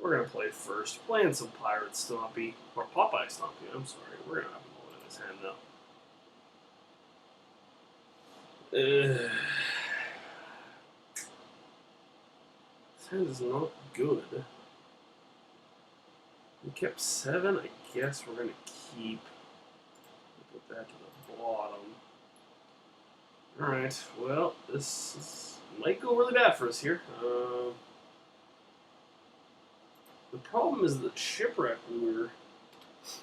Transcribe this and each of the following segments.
we're going to play first. Playing some Pirate Stompy, or Popeye Stompy, I'm sorry. We're going to have him hold in his hand now. This hand is not good. We kept 7. I guess we're going to keep. Put that to the bottom. Alright, well, this might go really bad for us here. The problem is that Shipwreck Lure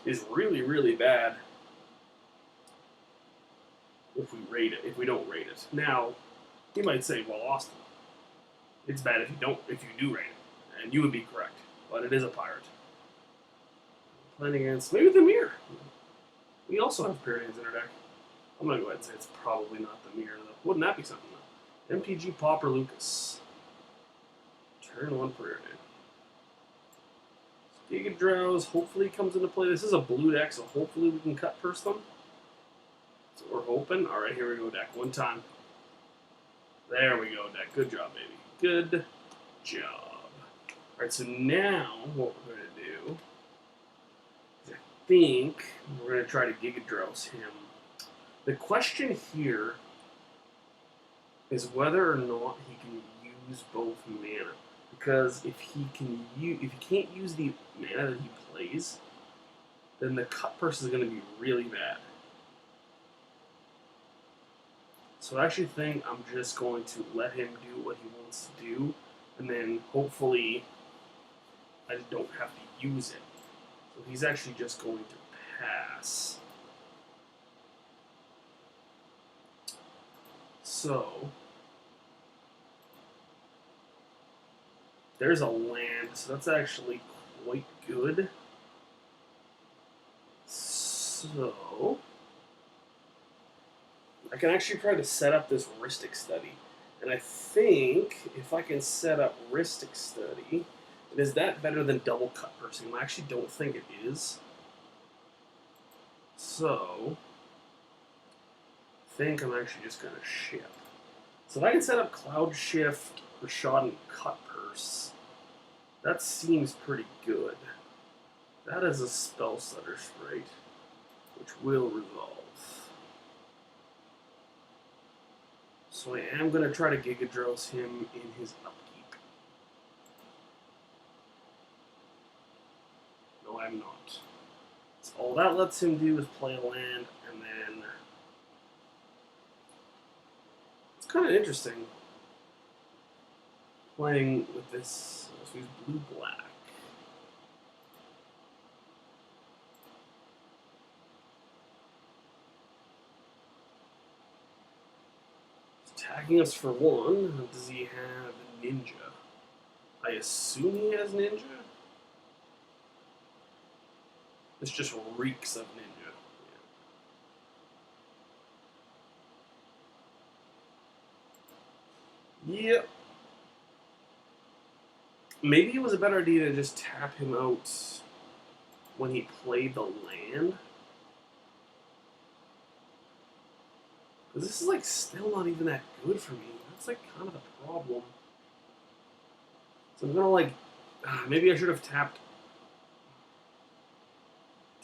is really, really bad if we rate it, if we don't rate it. Now, you might say, well, Austin, it's bad if you do rate it. And you would be correct. But it is a pirate. Playing against maybe the Mirror. We also have Pyrenees in our deck. I'm going to go ahead and say it's probably not the Mirror, though. Wouldn't that be something, though? MTG Pauper Lucas. Turn 1 Pyrenee. Giga Drowse hopefully comes into play. This is a blue deck, so hopefully we can cut purse them. So we're hoping. Alright, here we go, deck. One time. There we go, deck. Good job, baby. Good job. Alright, so now what we're going to do is I think we're going to try to Giga Drowse him. The question here is whether or not he can use both mana. Because if he can't use the mana that he plays, then the cut purse is going to be really bad. So I actually think I'm just going to let him do what he wants to do, and then hopefully I don't have to use it. So he's actually just going to pass. So there's a land, so that's actually quite good. So I can actually try to set up this Ristic Study. And I think if I can set up Ristic Study, is that better than double cut pursing? I actually don't think it is. So I think I'm actually just going to ship. So if I can set up Cloud Shift, Rashad, and Cut Purse, that seems pretty good. That is a Spell Stutter Sprite, which will resolve. So I am going to try to Giga Drowse him in his upkeep. No, I'm not. So all that lets him do is play a land, and then it's kind of interesting playing with this. So he's blue-black. Tagging us for 1. Does he have Ninja? I assume he has Ninja. This just reeks of Ninja. Yeah. Yep. Maybe it was a better idea to just tap him out when he played the land. Because this is like still not even that good for me. That's like kind of the problem. So I'm gonna like, maybe I should have tapped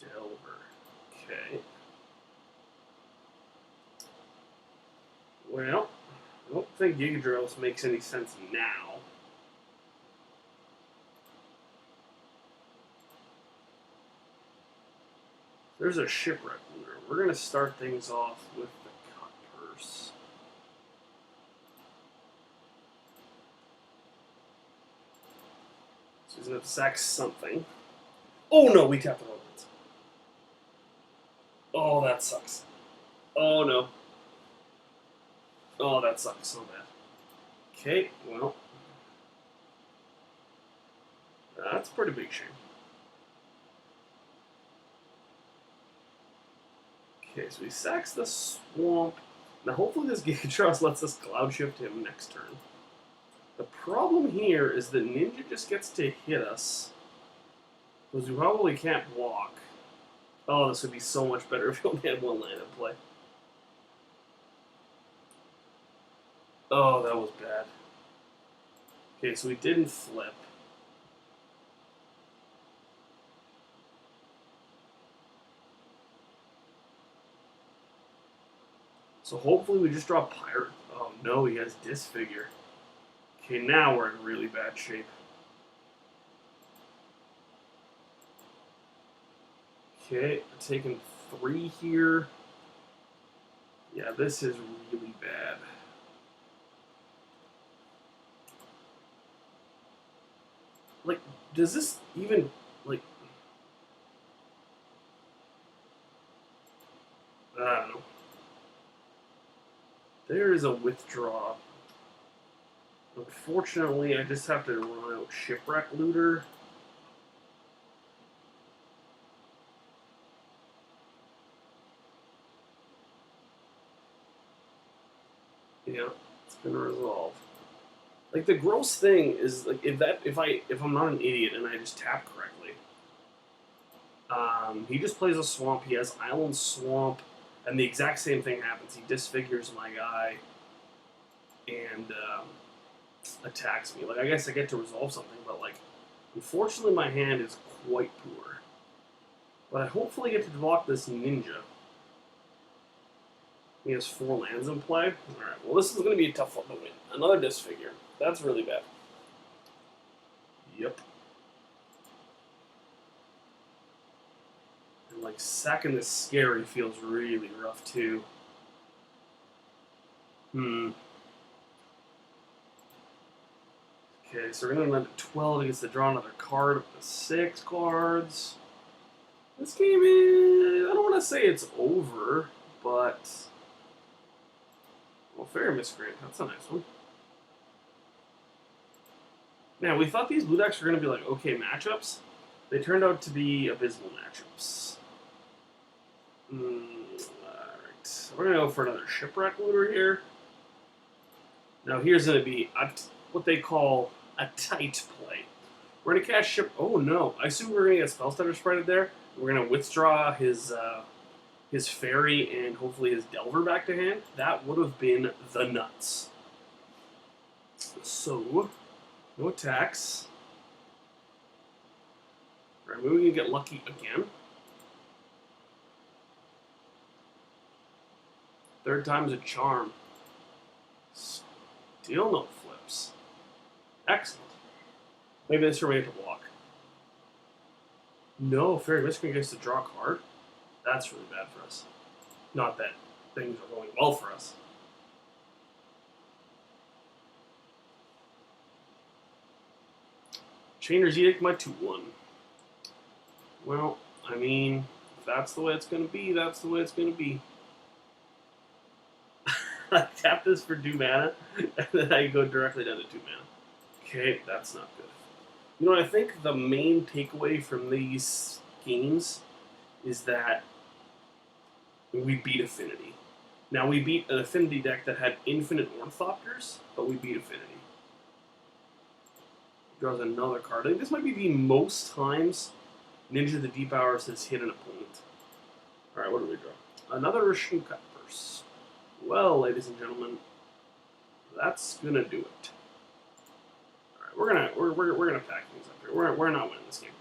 Delver. Okay. Well, I don't think Giga Drowse makes any sense now. There's a Shipwreck Looter. We're gonna start things off with the Cut Purse. So he's gonna have to sack something. Oh no, we tapped the wrong ones. Oh, that sucks. Oh no. Oh, that sucks so bad. Okay, well. That's a pretty big shame. Okay, so he sacks the Swamp. Now hopefully this Giga Drowse lets us Cloud Shift him next turn. The problem here is that Ninja just gets to hit us, because we probably can't block. Oh, this would be so much better if we only had one land in play. Oh, that was bad. Okay, so we didn't flip. So hopefully we just draw Pirate. Oh no, he has Disfigure. Okay, now we're in really bad shape. Okay, taking 3 here. Yeah, this is really bad. Like, does this even, like, I don't know. There is a withdraw. Unfortunately, I just have to run out Shipwreck Looter. Yeah, it's gonna resolve. Like the gross thing is like if I'm not an idiot and I just tap correctly, he just plays a swamp. He has Island Swamp, and the exact same thing happens. He disfigures my guy and attacks me. Like I guess I get to resolve something, but like unfortunately my hand is quite poor. But I hopefully get to block this ninja. He has 4 lands in play. Alright, well this is going to be a tough one to win. Another disfigure. That's really bad. Yep. And like sacking this scary feels really rough too. Okay, so we're going to land at 12. He gets to draw another card up to 6 cards. This game is... I don't want to say it's over, but... Well, Fairy Miscreant. That's a nice one. Now, we thought these blue decks were going to be like okay matchups. They turned out to be abysmal matchups. Alright. We're going to go for another Shipwreck Looter here. Now, here's going to be what they call a tight play. We're going to cast Ship... Oh, no. I assume we're going to get Spellstutter spreaded there. We're going to withdraw his Fairy and hopefully his Delver back to hand. That would have been the nuts. So, no attacks. Alright, maybe we can get lucky again. Third time's a charm. Still no flips. Excellent. Maybe this remained to block. No, Fairy Miscreant gets to draw a card. That's really bad for us. Not that things are going well for us. Chainer's Edict, my 2-1. Well, I mean, if that's the way it's going to be, that's the way it's going to be. I tap this for 2 mana, and then I go directly down to 2 mana. Okay, that's not good. You know, I think the main takeaway from these games is that we beat Affinity. Now, we beat an Affinity deck that had infinite Ornithopters, but we beat Affinity. Draws another card. I think this might be the most times Ninja the Deep Hours has hit an opponent. Alright, what do we draw? Another Rishun Cut Purse. Well, ladies and gentlemen, that's gonna do it. Alright, we're gonna pack things up here. We're not winning this game.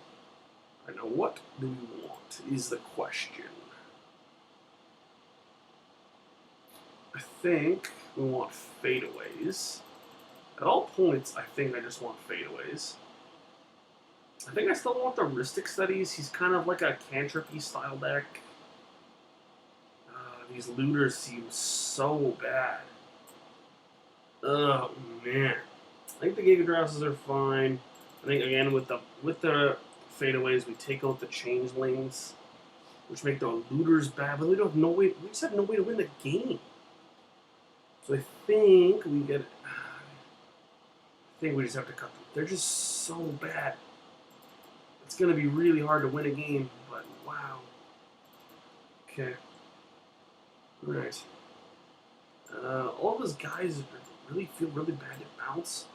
Alright, now what do we want is the question. I think we want fadeaways. At all points, I think I just want fadeaways. I think I still want the Rhystic Studies. He's kind of like a Cantripy style deck. These looters seem so bad. Oh man. I think the Gigadrosses are fine. I think again with the fadeaways we take out the changelings, which make the looters bad, but we don't have no way. We just have no way to win the game. So I think we get. I think we just have to cut them. They're just so bad. It's gonna be really hard to win a game, but wow. Okay. Alright. All those guys really feel really bad to bounce.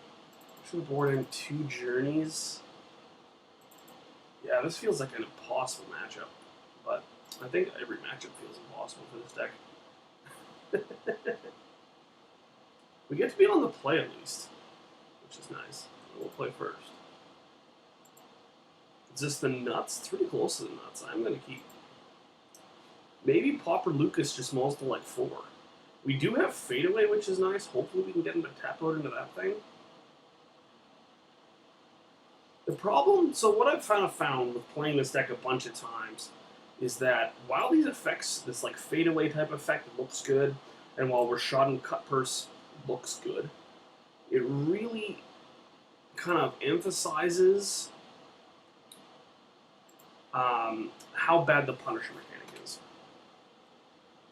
Should have board in 2 journeys. Yeah, this feels like an impossible matchup. But I think every matchup feels impossible for this deck. We get to be on the play at least, which is nice. We'll play first. Is this the nuts? It's really close to the nuts. I'm going to keep. Maybe Pauper Lucas just mulls to like 4. We do have fadeaway, which is nice. Hopefully we can get him to tap out into that thing. The problem, so what I've found with playing this deck a bunch of times is that while these effects, this like fadeaway type effect looks good, and while Rashad and Cut Purse looks good, it really kind of emphasizes how bad the Punisher mechanic is.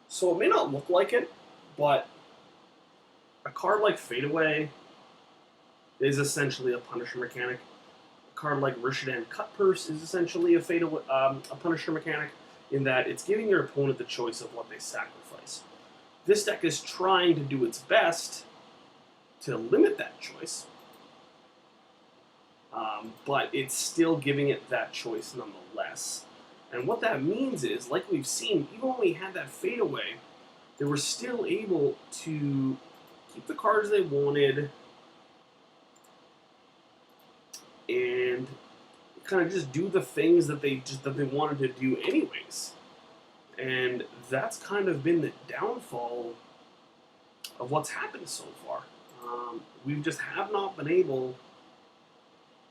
So it may not look like it, but a card like Fadeaway is essentially a Punisher mechanic. A card like Rishadan Cut Purse is essentially a Punisher mechanic in that it's giving your opponent the choice of what they sacrifice. This deck is trying to do its best to limit that choice, but it's still giving it that choice nonetheless. And what that means is, like we've seen, even when we had that fadeaway, they were still able to keep the cards they wanted and kind of just do the things that they wanted to do anyways. And that's kind of been the downfall of what's happened so far. We just have not been able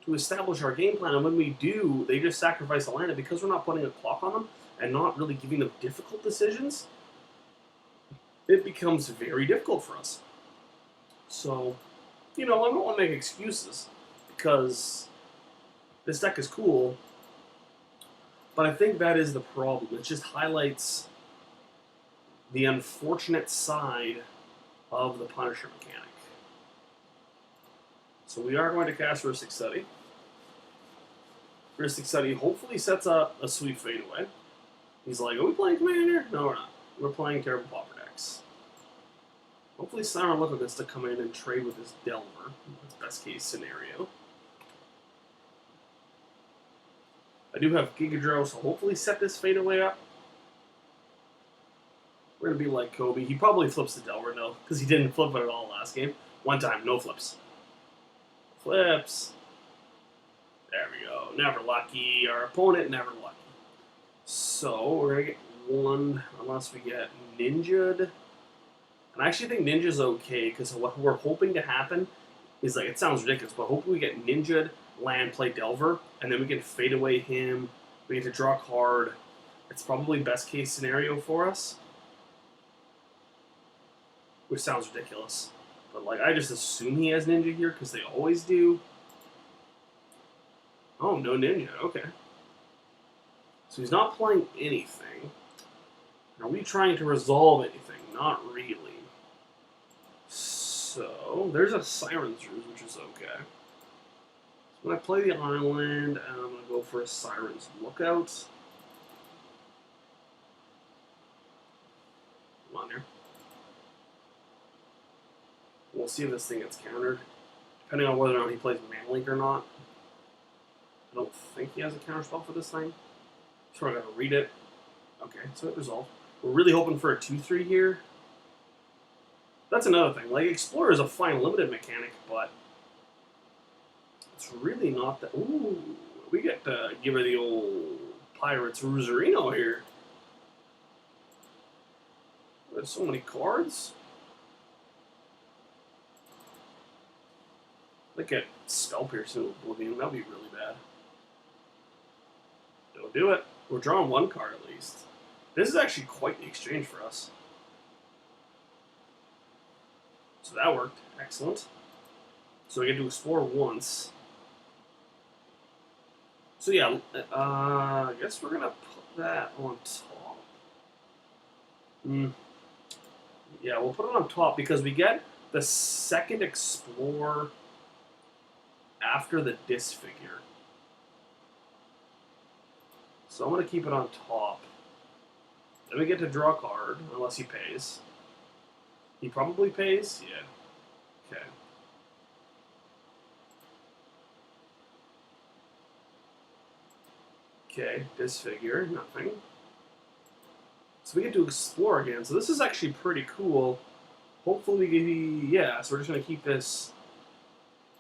to establish our game plan, and when we do, they just sacrifice a land, and because we're not putting a clock on them and not really giving them difficult decisions, it becomes very difficult for us. So, I don't want to make excuses, because this deck is cool, but I think that is the problem. It just highlights the unfortunate side of the Punisher mechanic. So we are going to cast Ristic Study. Ristic Study hopefully sets up a sweet fadeaway. He's like, are we playing Commander? No, we're not. We're playing Terrible Pauper decks. Hopefully Siren Loco gets to come in and trade with his Delver. That's best case scenario. I do have Gigadro, so hopefully set this fadeaway up. We're going to be like Kobe. He probably flips the Delver, no, because he didn't flip it at all last game. One time, no flips. Flips. There we go. Never lucky. Our opponent, never lucky. So, we're going to get one, unless we get Ninja'd. And I actually think Ninja's okay, because what we're hoping to happen is, like, it sounds ridiculous, but hopefully we get Ninja'd, land, play Delver, and then we can fade away him. We get to draw a card. It's probably best case scenario for us. Which sounds ridiculous. But, like, I just assume he has Ninja here, because they always do. Oh, no Ninja. Okay. So he's not playing anything. Are we trying to resolve anything? Not really. So, there's a Siren's Ruse, which is okay. So when I play the island, I'm going to go for a Siren's Lookout. Come on here. We'll see if this thing gets countered, depending on whether or not he plays Mana Link or not. I don't think he has a counterspell for this thing. So I gotta read it. Okay, so it resolved. We're really hoping for a 2/3 here. That's another thing. Like, Explorer is a fine limited mechanic, but it's really not that. Ooh, we get to give her the old Pirates Rosarino here. There's so many cards. Look at Spell Piercing Oblivion. That'd be really bad. Don't do it. We're drawing one card at least. This is actually quite the exchange for us. So that worked. Excellent. So we get to explore once. So yeah, I guess we're going to put that on top. Yeah, we'll put it on top because we get the second explore after the Disfigure. So I'm going to keep it on top. Then we get to draw a card, unless he pays. He probably pays? Yeah. Okay. Okay, Disfigure, nothing. So we get to explore again. So this is actually pretty cool. Hopefully, yeah, so we're just going to keep this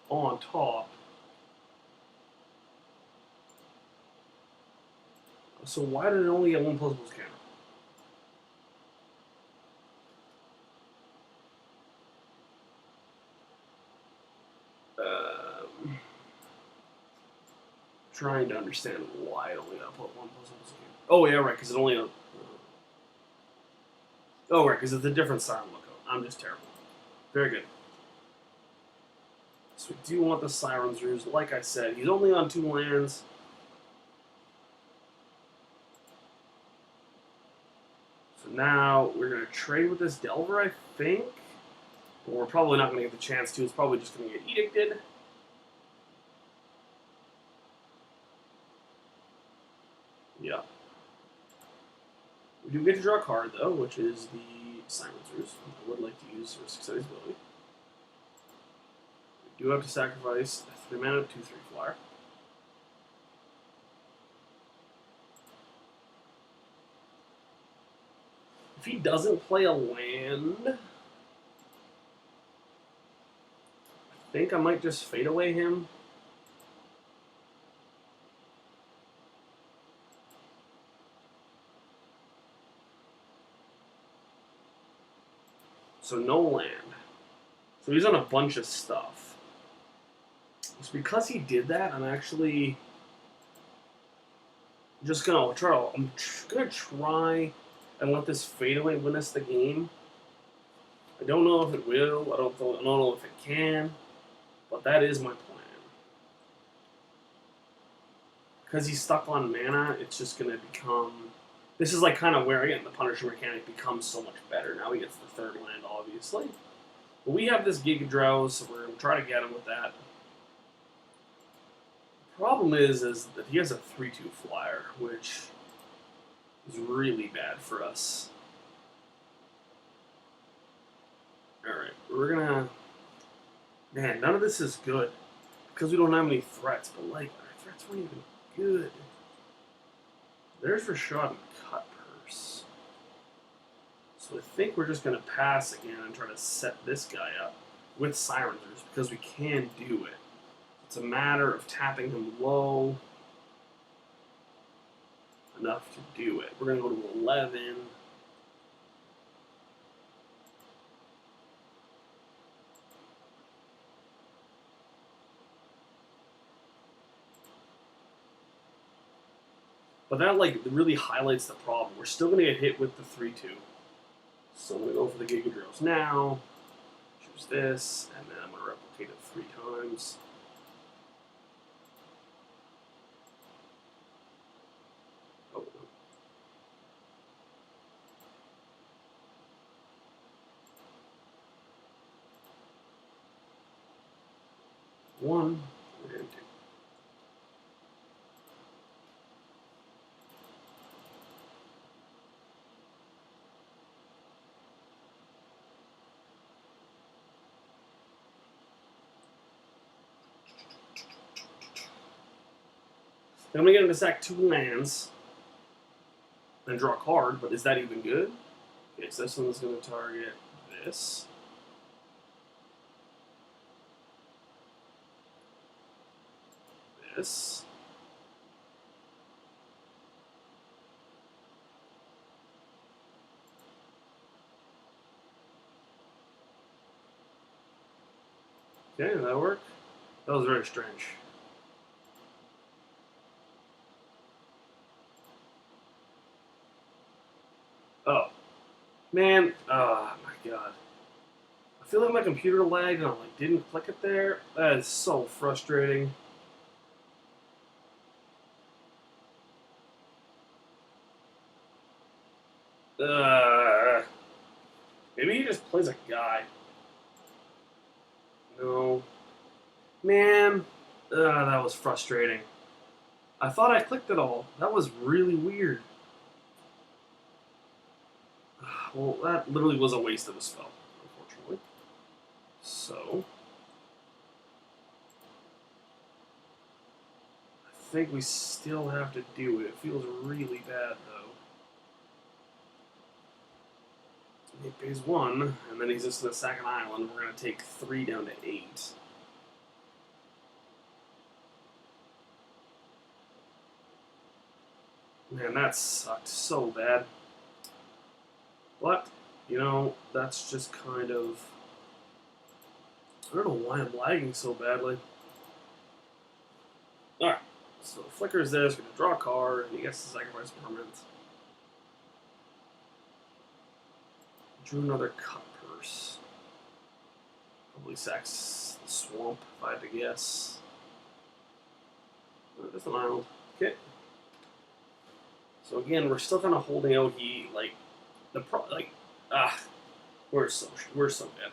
on top. So why did it only get one plus counter? Trying to understand why it only got put 1+1. Oh yeah, right, because it only. Oh right, because it's a different siren lookout. I'm just terrible. Very good. So we do want the Sirens Ruse. Like I said, he's only on 2 lands. So now we're going to trade with this Delver, I think. But we're probably not going to get the chance to. It's probably just going to get Edicted. Yeah. We do get to draw a card, though, which is the Sirens Ruse. I would like to use for 6-size ability. We do have to sacrifice a 3 mana 2/3 flyer. If he doesn't play a land, I think I might just fade away him. So no land. So he's on a bunch of stuff. It's because he did that, I'm actually just gonna try. I'm gonna try and let this fadeaway win us the game. I don't know if it will. I don't know if it can, but that is my plan. Because he's stuck on mana, it's just gonna become. This is like kind of where again the Punisher mechanic becomes so much better. Now he gets the 3rd land, obviously. But we have this Giga Drow, so we're gonna try to get him with that. Problem is that he has a 3/2 flyer, which is really bad for us. Alright, we're gonna... Man, none of this is good. Because we don't have any threats, but like, our threats weren't even good. There's Rashad and Cut Purse. So I think we're just gonna pass again and try to set this guy up with Silencers, because we can do it. It's a matter of tapping him low enough to do it. We're going to go to 11. But that like really highlights the problem. We're still going to get hit with the 3/2. So I'm going to go for the Giga Drills now. Choose this, and then I'm going to replicate it 3 times. One and 2. Then I'm going to get him to sack 2 lands and draw a card, but is that even good? Okay, so this one's going to target this. This. Okay, did that work? That was very strange. Oh. Man, oh my god. I feel like my computer lagged and I like didn't click it there. That is so frustrating. Maybe he just plays a guy. No. Man, that was frustrating. I thought I clicked it all. That was really weird. Well, that literally was a waste of a spell, unfortunately. So, I think we still have to do it. It feels really bad, though. He pays 1, and then he's just in the second island. We're going to take 3 down to 8. Man, that sucked so bad. But, you know, that's just kind of... I don't know why I'm lagging so badly. Alright, So flickers this, going to draw a card, and he gets to sacrifice permanent. Drew another cut purse. Probably sacks the swamp, if I had to guess. That's an island. Okay. So again, we're still kind of holding out. We're so dead.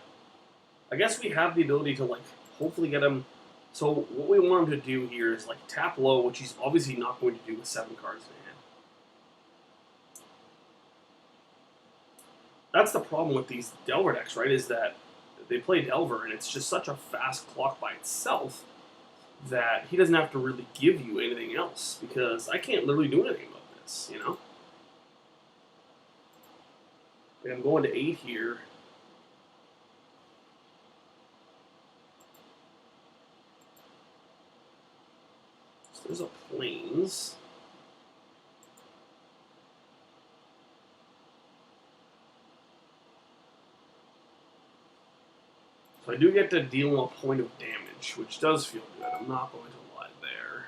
I guess we have the ability to hopefully get him. So what we want him to do here is tap low, which he's obviously not going to do with 7 cards in hand. That's the problem with these Delver decks, right? Is that they play Delver, and it's just such a fast clock by itself that he doesn't have to really give you anything else, because I can't literally do anything about this, you know? I'm going to 8 here. So there's a Plains. So I do get to deal him a point of damage, which does feel good. I'm not going to lie there.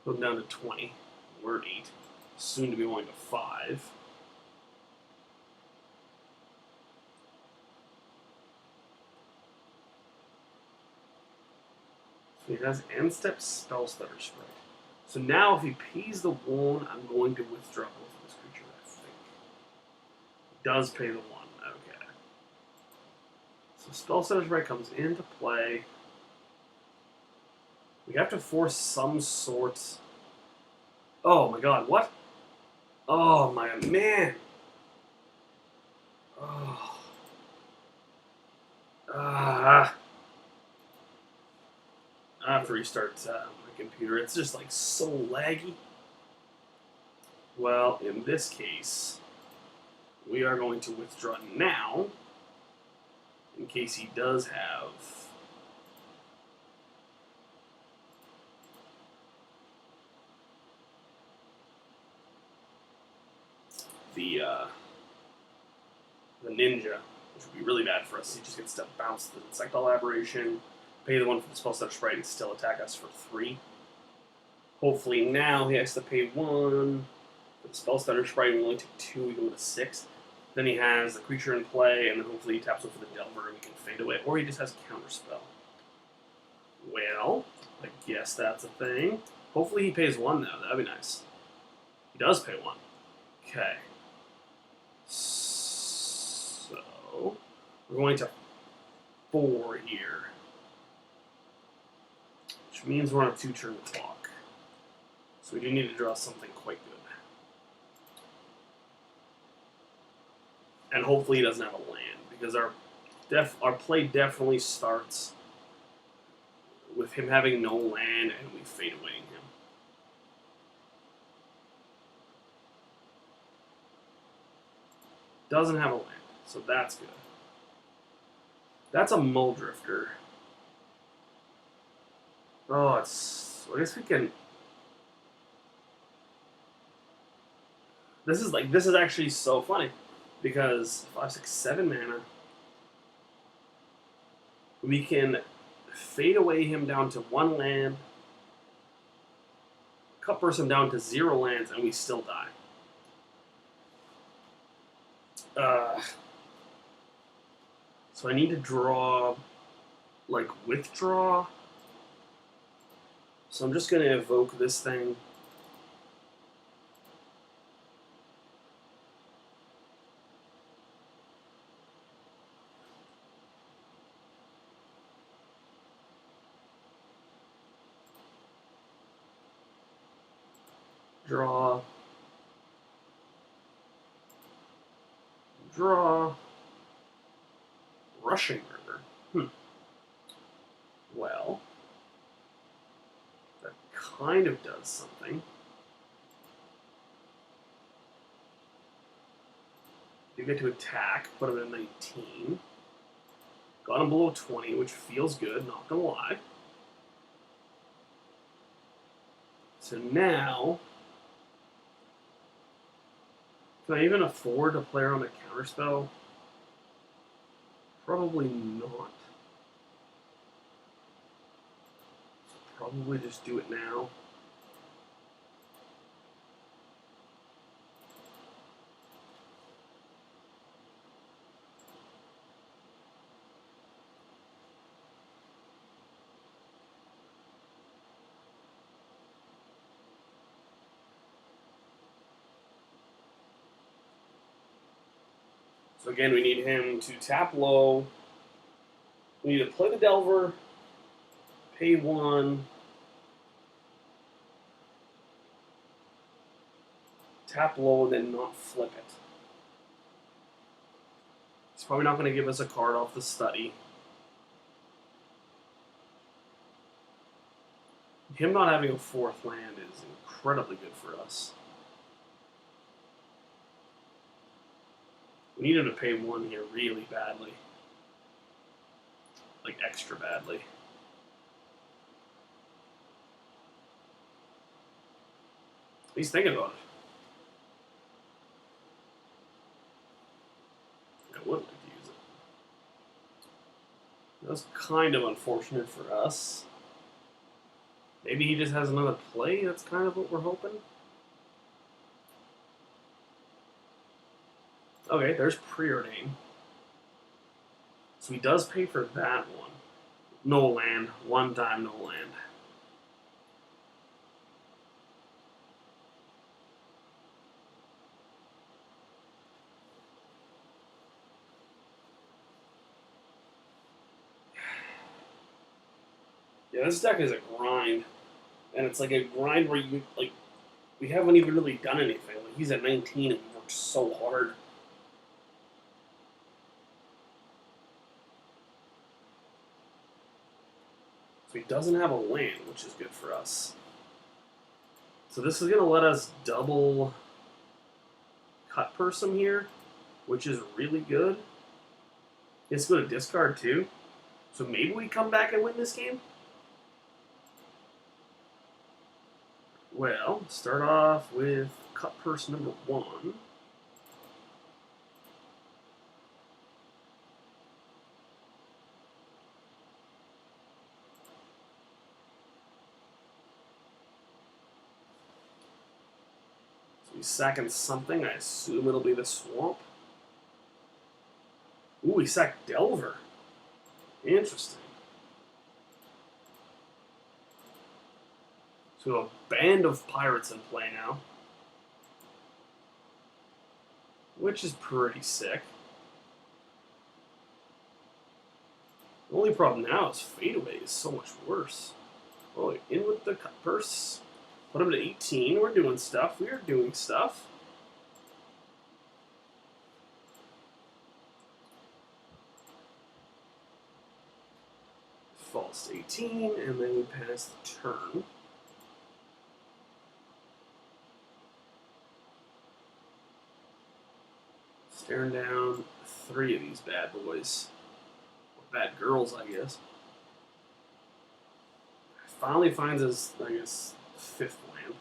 Going down to 20. We're at 8. Soon to be going to 5. So he has end step spell stutter strike. So now if he pays the 1, I'm going to withdraw both of his creatures, I think. He does pay the 1. Okay. So spell stutter strike comes into play. We have to force some sort. Oh my god, what? Oh my man. Oh. I have to restart my computer. It's just so laggy. Well, in this case, we are going to withdraw now, in case he does have the ninja, which would be really bad for us. He just gets to bounce the Insectile Aberration, pay the 1 for the spell stutter sprite, and still attack us for 3. Hopefully now he has to pay 1 for the spell stutter sprite, and we only take 2, we go to 6. Then he has the creature in play, and then hopefully he taps 1 for the Delver, and we can fade away, or he just has Counterspell. Well, I guess that's a thing. Hopefully he pays 1 though, that'd be nice. He does pay 1. Okay. So, we're going to 4 here. Which means we're on a 2-turn clock. So we do need to draw something quite good. And hopefully he doesn't have a land, because our play definitely starts with him having no land and we fade away him. Doesn't have a land, so that's good. That's a Muldrifter. Oh, I guess we can. This is actually so funny, because 5, 6, 7 mana, we can fade away him down to 1 land, cut burst him down to 0 lands, and we still die. So I need to draw, withdraw. So I'm just going to evoke this thing. Draw. Draw. Rushing River. Well, that kind of does something. You get to attack, put him at 19. Got him below 20, which feels good, not gonna lie. So now, can I even afford to play around a counterspell? Probably not. Probably just do it now. So again, we need him to tap low. We need to play the Delver, pay 1, tap low, and then not flip it. He's probably not going to give us a card off the study. Him not having a 4th land is incredibly good for us. We need him to pay 1 here really badly. Like, extra badly. He's thinking about it. I would like to use it. That's kind of unfortunate for us. Maybe he just has another play. That's kind of what we're hoping. Okay, there's preordain. So he does pay for that one. No land. 1 time, no land. Yeah, this deck is a grind. And it's like a grind where you, like, we haven't even really done anything. Like, he's at 19 and we worked so hard. So he doesn't have a land, which is good for us. So this is going to let us double cut person here, which is really good. He has to go to discard too. So maybe we come back and win this game? Well, start off with cut person number 1. So he's sacking something. I assume it'll be the swamp. Ooh, he sacked Delver. Interesting. So a band of pirates in play now. Which is pretty sick. The only problem now is fadeaway is so much worse. Oh, in with the cut purse. Put him to 18. We're doing stuff. We are doing stuff. Falls to 18, and then we pass the turn. Staring down 3 of these bad boys. Or bad girls, I guess. Finally finds his, I guess, 5th land.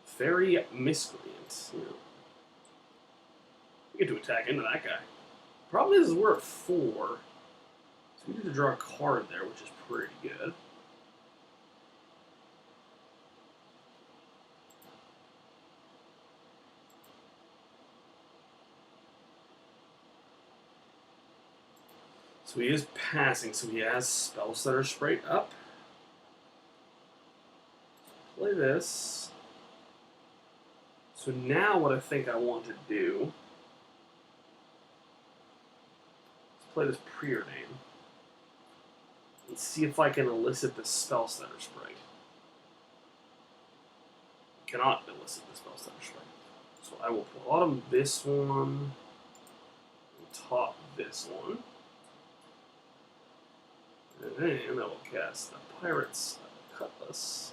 Fairy Miscreant. You know. We get to attack into that guy. Problem is we're at 4. So we need to draw a card there, which is pretty good. So he is passing, so he has spells that are sprayed up. Play this. So now what I think I want to do is play this preordain and see if I can elicit the spell stutter sprite. Cannot elicit the spell stutter sprite. So I will bottom this one and top this one. And then I will cast the Pirate's Cutlass.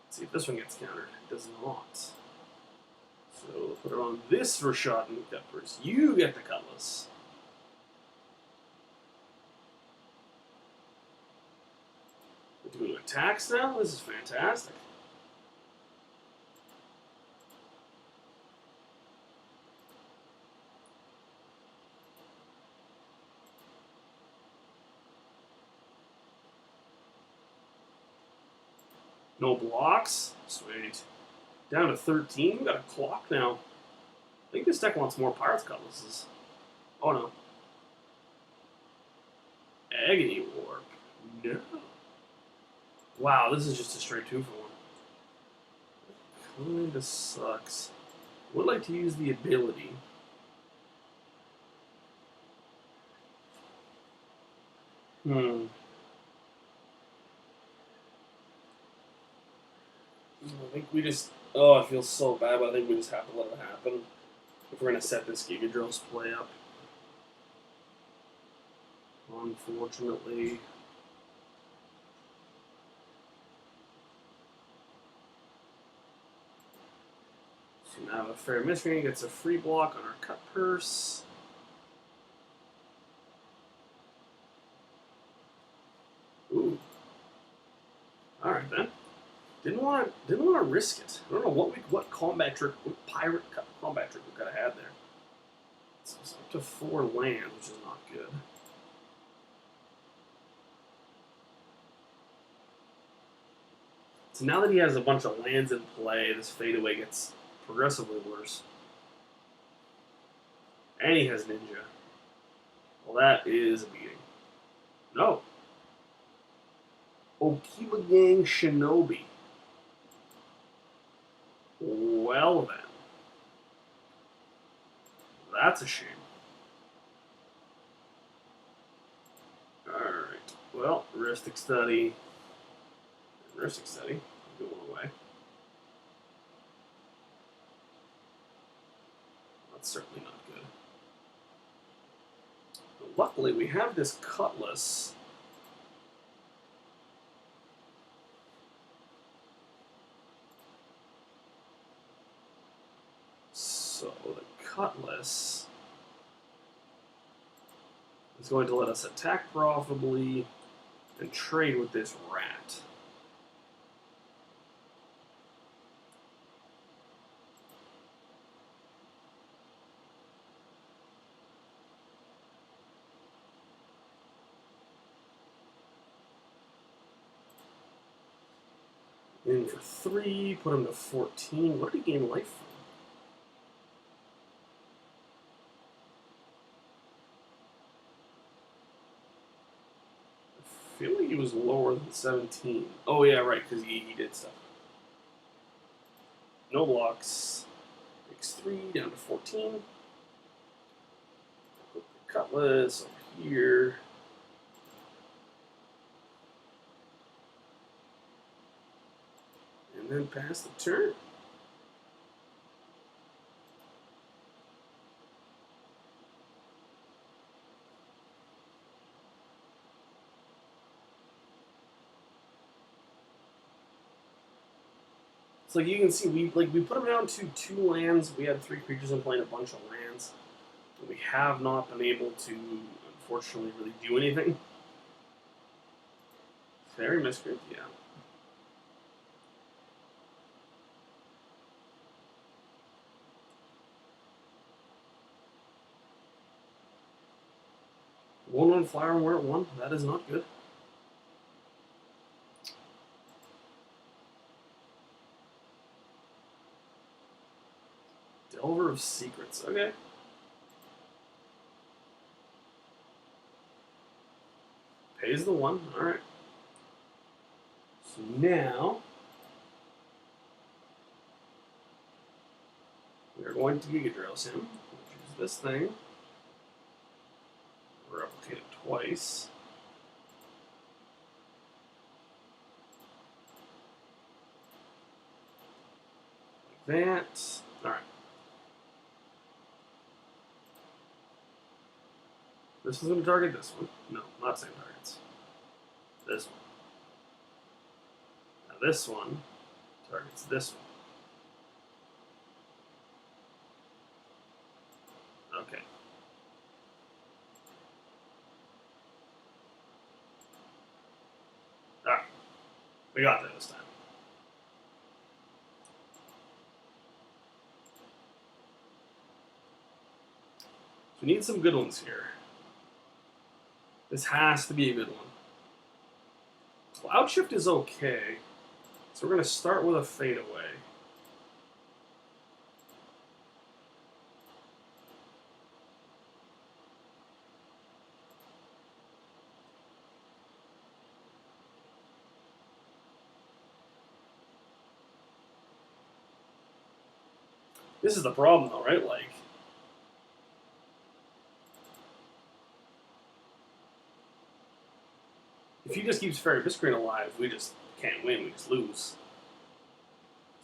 Let's see if this one gets countered. It does not. So put it on this Rashad and Cutpurse. You get the Cutlass. We're doing attacks now? This is fantastic. No blocks. Sweet. Down to 13. We got a clock now. I think this deck wants more Pirates Cutlasses. Oh no. Agony Warp. No. Wow, this is just a straight 2 for 1. Kinda sucks. Would like to use the ability. I think we just. Oh, it feels so bad, but I think we just have to let it happen if we're going to set this Giga Drill's play up. Unfortunately. So now a Fair Mystery gets a free block on our cut purse. Ooh. Alright then. Didn't want to risk it. I don't know what combat trick, what pirate combat trick we could have had there. So it's up to 4 lands, which is not good. So now that he has a bunch of lands in play, this fadeaway gets progressively worse. And he has Ninja. Well, that is a beating. No. Okiba Gang Shinobi. Well then. That's a shame. Alright. Well, Heuristic Study. Heuristic Study. Go one away. That's certainly not good. But luckily, we have this Cutlass. So the Cutlass is going to let us attack profitably and trade with this rat. In for 3, put him to 14. What did he gain life from? I feel like he was lower than 17. Oh yeah, right, because he did stuff. No blocks. Makes 3 down to 14. Put the Cutlass over here. And then pass the turn. So like you can see, we put them down to 2 lands. We had 3 creatures and playing a bunch of lands. And we have not been able to, unfortunately, really do anything. Very miscreant, yeah. One flyer and we're at 1. That is not good. Delver of Secrets. Okay. Pays the 1. Alright. So now we are going to Giga Drill him, which is this thing. Replicate it twice. Like that. Alright. This is going to target this one. No, not same targets. This one. Now this one targets this one. Okay. Alright. We got that this time. We need some good ones here. This has to be a good one. Cloud Shift is okay. So we're going to start with a fadeaway. This is the problem, though, right? Like, if he just keeps Fairy Biscreen alive, we just can't win. We just lose.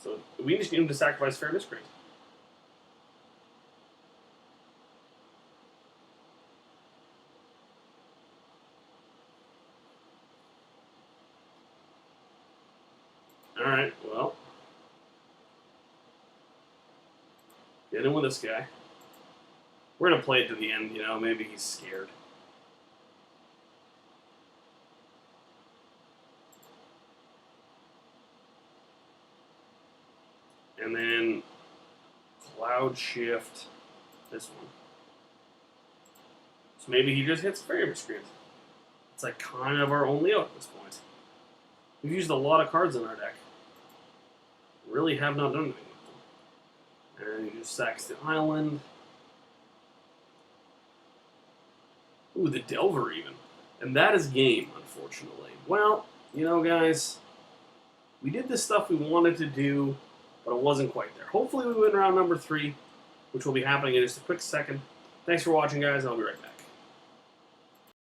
So we just need him to sacrifice Fairy Biscreen. Alright, well. Get in with this guy. We're going to play it to the end, you know. Maybe he's scared. And then Cloud Shift this one. So maybe he just hits Fairy Biscreen. It's like kind of our only out at this point. We've used a lot of cards in our deck. Really have not done anything with them. And he just sacks the island. Ooh, the Delver even. And that is game, unfortunately. Well, you know, guys, we did the stuff we wanted to do, but it wasn't quite there. Hopefully we win round number 3, which will be happening in just a quick second. Thanks for watching, guys. I'll be right back.